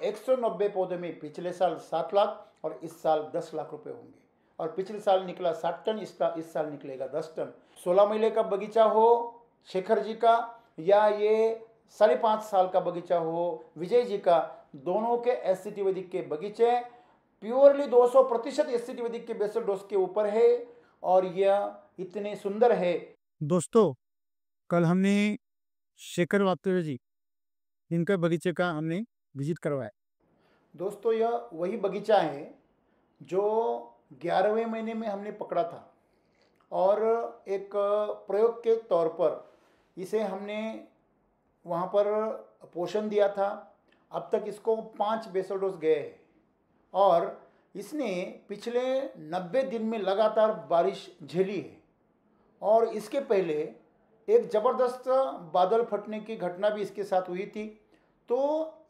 190 पौधे में पिछले साल 7 लाख और इस साल 10 लाख रुपए होंगे। और पिछले साल निकला 60 टन, इस साल निकलेगा 10 टन। 16 महीने का बगीचा हो शेखर जी का या ये 5.5 साल का बगीचा हो विजय जी का, दोनों के एससीटी वैदिक के बगीचे प्योरली 200% एससीटी वैदिक के बेसल डोज के ऊपर है और यह इतने सुंदर है। दोस्तों, कल हमने शेखर वात्रे जी इनका बगीचे का हमने विजिट करवाया। दोस्तों, यह वही बगीचा है जो 11वें महीने में हमने पकड़ा था और एक प्रयोग के तौर पर इसे हमने वहाँ पर पोषण दिया था। अब तक इसको 5 बेसल डोज गए हैं और इसने पिछले 90 दिन में लगातार बारिश झेली है। और इसके पहले एक ज़बरदस्त बादल फटने की घटना भी इसके साथ हुई थी। तो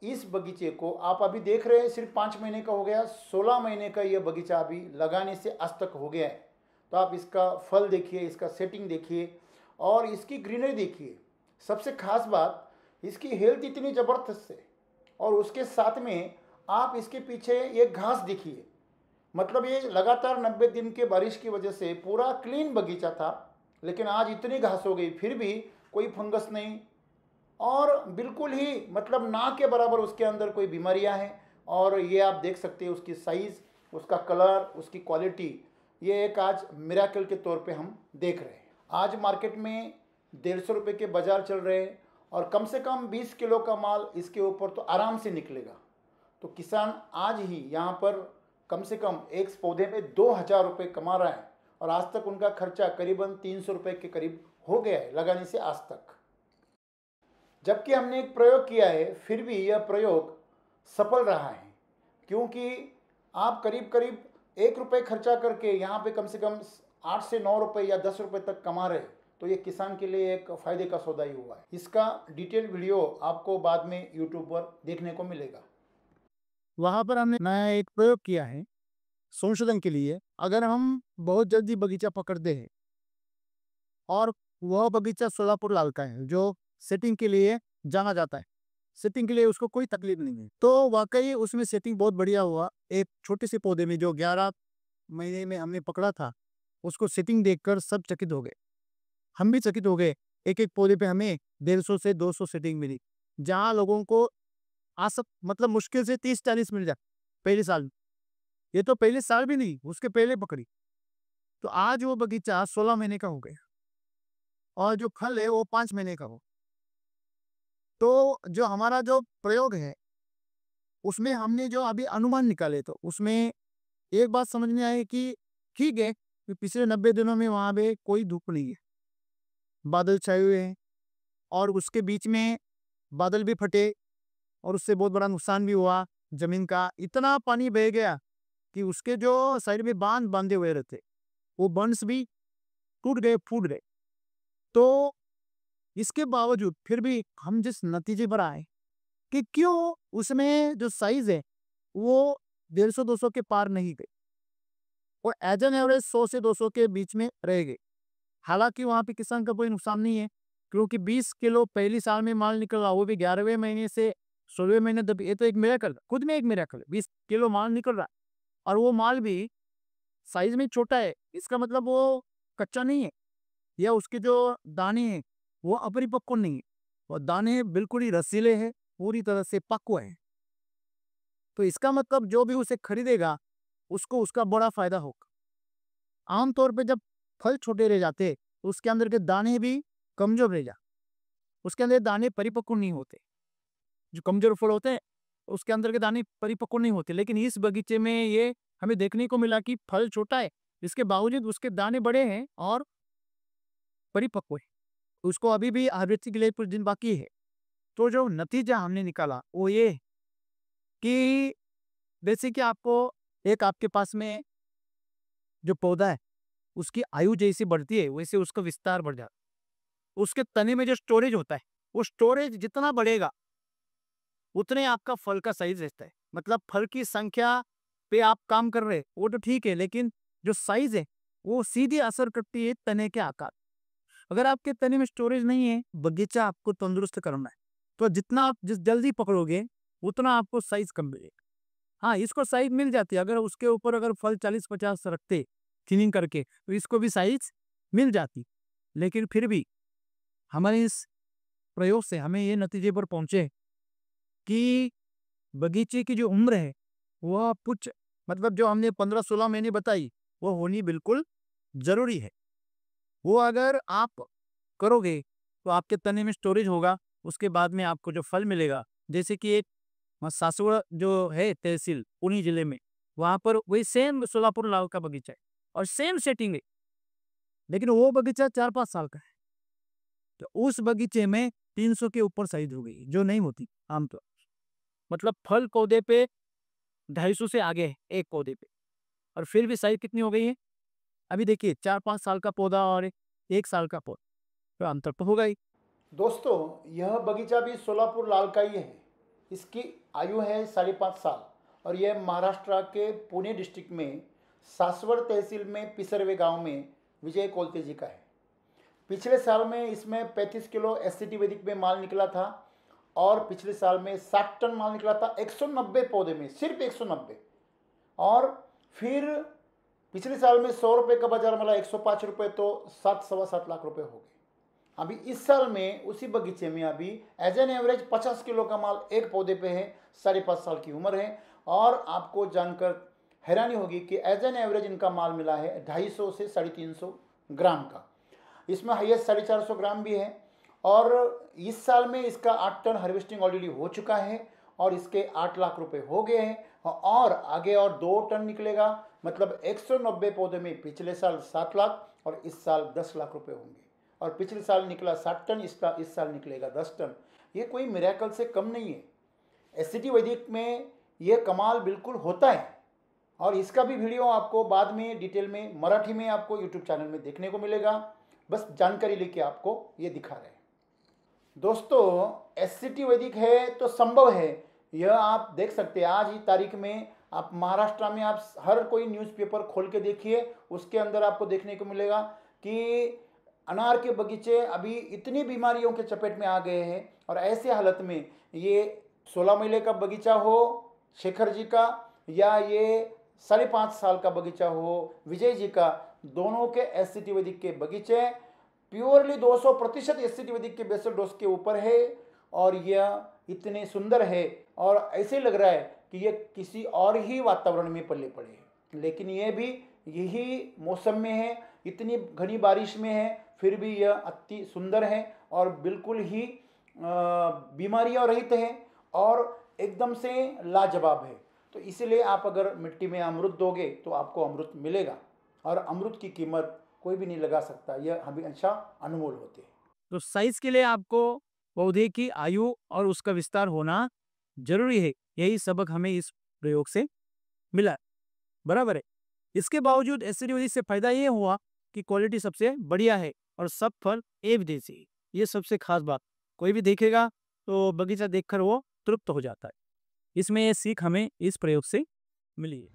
इस बगीचे को आप अभी देख रहे हैं, सिर्फ 5 महीने का हो गया, 16 महीने का यह बगीचा अभी लगाने से आज तक हो गया है। तो आप इसका फल देखिए, इसका सेटिंग देखिए और इसकी ग्रीनरी देखिए। सबसे खास बात, इसकी हेल्थ इतनी ज़बरदस्त है और उसके साथ में आप इसके पीछे ये घास देखिए। मतलब ये लगातार 90 दिन के बारिश की वजह से पूरा क्लीन बगीचा था, लेकिन आज इतनी घास हो गई फिर भी कोई फंगस नहीं और बिल्कुल ही मतलब ना के बराबर उसके अंदर कोई बीमारियां हैं। और ये आप देख सकते हैं उसकी साइज़, उसका कलर, उसकी क्वालिटी, ये एक आज मिराकल के तौर पे हम देख रहे हैं। आज मार्केट में 150 रुपये के बाज़ार चल रहे हैं और कम से कम 20 किलो का माल इसके ऊपर तो आराम से निकलेगा। तो किसान आज ही यहाँ पर कम से कम एक पौधे पे 2000 रुपये कमा रहा है और आज तक उनका खर्चा करीबन 300 रुपये के करीब हो गया है लगाने से आज तक। जबकि हमने एक प्रयोग किया है फिर भी यह प्रयोग सफल रहा है, क्योंकि आप करीब करीब 1 रुपये खर्चा करके यहाँ पे कम से कम 8 से 9 रुपये या 10 रुपये तक कमा रहे, तो ये किसान के लिए एक फ़ायदे का सौदा ही हुआ है। इसका डिटेल वीडियो आपको बाद में यूट्यूब पर देखने को मिलेगा। वहाँ पर हमने नया एक प्रयोग किया है संशोधन के लिए। अगर हम बहुत जल्दी बगीचा पकड़ते हैं और वह बगीचा सोलापुर लाल का है जो सेटिंग के लिए जाना जाता है, सेटिंग के लिए उसको कोई तकलीफ नहीं है, तो वाकई उसमें सेटिंग बहुत बढ़िया हुआ। एक छोटे से पौधे में जो 11 महीने में हमने पकड़ा था, उसको सेटिंग देखकर सब चकित हो गए। हम भी चकित हो गए। एक एक पौधे पे हमें 150 से 200 सेटिंग मिली, जहाँ लोगों को मतलब मुश्किल से 30-40 मिल जाए पहले साल में। ये तो पहले साल भी नहीं, उसके पहले पकड़ी। तो आज वो बगीचा 16 महीने का हो गया और जो फल है वो 5 महीने का हो। तो जो हमारा जो प्रयोग है उसमें हमने जो अभी अनुमान निकाले, तो उसमें एक बात समझ में आई कि ठीक है कि पिछले 90 दिनों में वहाँ पे कोई धूप नहीं है, बादल छाए हुए हैं और उसके बीच में बादल भी फटे और उससे बहुत बड़ा नुकसान भी हुआ। जमीन का इतना पानी बह गया कि उसके जो साइड में बांध बांधे हुए रहते, वो बंड्स भी टूट गए, फूट गए। तो इसके बावजूद फिर भी हम जिस नतीजे पर आए कि क्यों उसमें जो साइज है वो 150-200 के पार नहीं गई, वो एज एन एवरेज 100 से 200 के बीच में रह गई। हालांकि वहां पे किसान का कोई नुकसान नहीं है, क्योंकि 20 किलो पहली साल में माल निकल रहा, वो भी 11वें महीने से 16वें महीने तक। ये तो एक मिरेकल, खुद में एक मिरेकल है। 20 किलो माल निकल रहा है और वो माल भी साइज में छोटा है। इसका मतलब वो कच्चा नहीं है या उसके जो दाने हैं वो अपरिपक्व नहीं है, और दाने बिल्कुल ही रसीले हैं, पूरी तरह से पक्व है। तो इसका मतलब जो भी उसे खरीदेगा उसको उसका बड़ा फायदा होगा। आमतौर पे जब फल छोटे रह जाते तो उसके अंदर के दाने भी कमजोर रह जाते, उसके अंदर दाने परिपक्व नहीं होते। जो कमजोर फल होते हैं उसके अंदर के दाने परिपक्व नहीं होते। लेकिन इस बगीचे में ये हमें देखने को मिला कि फल छोटा है, इसके बावजूद उसके दाने बड़े हैं और परिपक्व है। उसको अभी भी हार्वेस्टिंग के लिए कुछ दिन बाकी है। तो जो नतीजा हमने निकाला वो ये कि जैसे कि आपके पास में जो पौधा है उसकी आयु जैसी बढ़ती है वैसे उसका विस्तार बढ़ जाता है। उसके तने में जो स्टोरेज होता है वो स्टोरेज जितना बढ़ेगा उतने आपका फल का साइज रहता है। मतलब फल की संख्या पे आप काम कर रहे हैं वो तो ठीक है, लेकिन जो साइज है वो सीधी असर करती है तने के आकार। अगर आपके तने में स्टोरेज नहीं है, बगीचा आपको तंदुरुस्त करना है, तो जितना आप जिस जल्दी पकड़ोगे उतना आपको साइज कम मिलेगा। हाँ, इसको साइज मिल जाती है, अगर उसके ऊपर अगर फल 40-50 रखते थिनिंग करके, तो इसको भी साइज मिल जाती। लेकिन फिर भी हमारे इस प्रयोग से हमें ये नतीजे पर पहुंचे कि बगीचे की जो उम्र है वह कुछ मतलब जो हमने 15-16 महीने बताई, वो होनी बिल्कुल जरूरी है। वो अगर आप करोगे तो आपके तने में स्टोरेज होगा, उसके बाद में आपको जो फल मिलेगा, जैसे कि एक सासवड़ जो है तहसील पुणे जिले में, वहां पर वही सेम सोलापुर लाव का बगीचा है और सेम सेटिंग है, लेकिन वो बगीचा 4-5 साल का है। तो उस बगीचे में 300 के ऊपर साइज हो गई, जो नहीं होती आमतौर। मतलब फल पौधे पे 250 से आगे है एक पौधे पे, और फिर भी साइज कितनी हो गई है। अभी देखिए 4-5 साल का पौधा और 1 साल का पौधा, तो अंतर तो होगा ही। दोस्तों, यह बगीचा भी सोलापुर लाल का ही है। इसकी आयु है 5.5 साल और यह महाराष्ट्र के पुणे डिस्ट्रिक्ट में सासवड़ तहसील में पिसरवे गांव में विजय कोलते जी का है। पिछले साल में इसमें 35 किलो एससीटी वैदिक में माल निकला था और पिछले साल में 60 टन माल निकला था 190 पौधे में, सिर्फ 190। और फिर पिछले साल में 100 रुपये का बाजार मिला, 105 रुपये, तो 7-7.25 लाख रुपए हो गए। अभी इस साल में उसी बगीचे में अभी एज एन एवरेज 50 किलो का माल एक पौधे पे है, 5.5 साल की उम्र है। और आपको जानकर हैरानी होगी कि एज एन एवरेज इनका माल मिला है 250 से 350 ग्राम का। इसमें हाईएस्ट 450 ग्राम भी है। और इस साल में इसका 8 टन हार्वेस्टिंग ऑलरेडी हो चुका है और इसके 8 लाख रुपए हो गए हैं और आगे और 2 टन निकलेगा। मतलब 190 पौधे में पिछले साल 7 लाख और इस साल 10 लाख रुपए होंगे। और पिछले साल निकला 60 टन, इस साल निकलेगा 10 टन। ये कोई मिरेकल से कम नहीं है। एससीटी वैदिक में ये कमाल बिल्कुल होता है और इसका भी वीडियो आपको बाद में डिटेल में मराठी में आपको यूट्यूब चैनल में देखने को मिलेगा। बस जानकारी लेके आपको ये दिखा रहे हैं। दोस्तों, एससीटी वैदिक है तो संभव है, यह आप देख सकते हैं। आज ही तारीख में आप महाराष्ट्र में आप हर कोई न्यूज़पेपर खोल के देखिए, उसके अंदर आपको देखने को मिलेगा कि अनार के बगीचे अभी इतनी बीमारियों के चपेट में आ गए हैं। और ऐसे हालत में ये 16 महीने का बगीचा हो शेखर जी का या ये 5.5 साल का बगीचा हो विजय जी का, दोनों के एससीटी वैदिक के बगीचे प्योरली 200% एससीटी वैदिक के बेसल डोज के ऊपर है। और यह इतने सुंदर है और ऐसे लग रहा है कि ये किसी और ही वातावरण में पले पड़े हैं। लेकिन ये भी यही मौसम में है, इतनी घनी बारिश में है, फिर भी यह अति सुंदर है और बिल्कुल ही बीमारियां रहित है और एकदम से लाजवाब है। तो इसीलिए आप अगर मिट्टी में अमृत दोगे तो आपको अमृत मिलेगा और अमृत की कीमत कोई भी नहीं लगा सकता। यह हमेशा अनमोल होते हैं। तो साइज के लिए आपको पौधे की आयु और उसका विस्तार होना जरूरी है। यही सबक हमें इस प्रयोग से मिला, बराबर है। इसके बावजूद एससीटी वैदिक से फायदा ये हुआ कि क्वालिटी सबसे बढ़िया है और सब फल एक जैसे ही। ये सबसे खास बात, कोई भी देखेगा तो बगीचा देखकर वो तृप्त हो जाता है। इसमें ये सीख हमें इस प्रयोग से मिली है।